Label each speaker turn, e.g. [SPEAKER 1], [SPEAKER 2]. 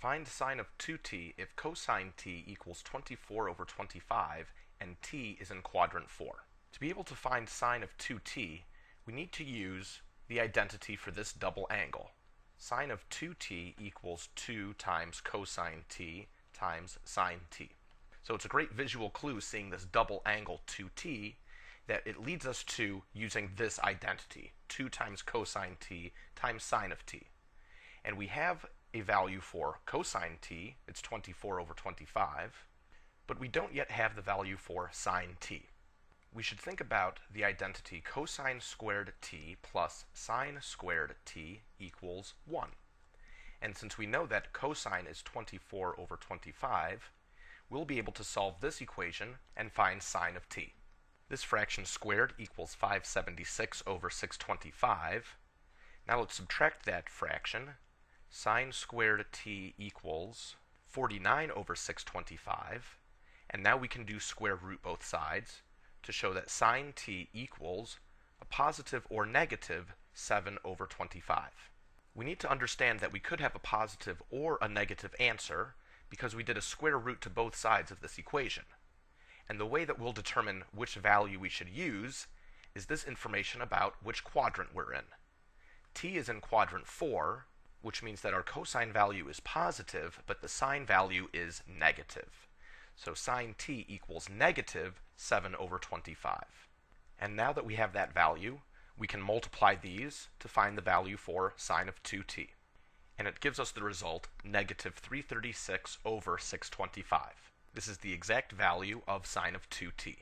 [SPEAKER 1] Find sine of 2t if cosine t equals 24 over 25 and t is in quadrant 4. To be able to find sine of 2t, we need to use the identity for this double angle. Sine of 2t equals 2 times cosine t times sine t. So it's a great visual clue seeing this double angle 2t that it leads us to using this identity, 2 times cosine t times sine of t. And we have a value for cosine t, it's 24 over 25, but we don't yet have the value for sine t. We should think about the identity cosine squared t plus sine squared t equals 1. And since we know that cosine is 24 over 25, we'll be able to solve this equation and find sine of t. This fraction squared equals 576 over 625. Now let's subtract that fraction. Sine squared t equals 49 over 625. And now we can do square root both sides to show that sine t equals a positive or negative 7 over 25. We need to understand that we could have a positive or a negative answer because we did a square root to both sides of this equation. And the way that we'll determine which value we should use is this information about which quadrant we're in. T is in quadrant 4, which means that our cosine value is positive, but the sine value is negative. So sine t equals negative 7 over 25. And now that we have that value, we can multiply these to find the value for sine of 2t. And it gives us the result, negative 336 over 625. This is the exact value of sine of 2t.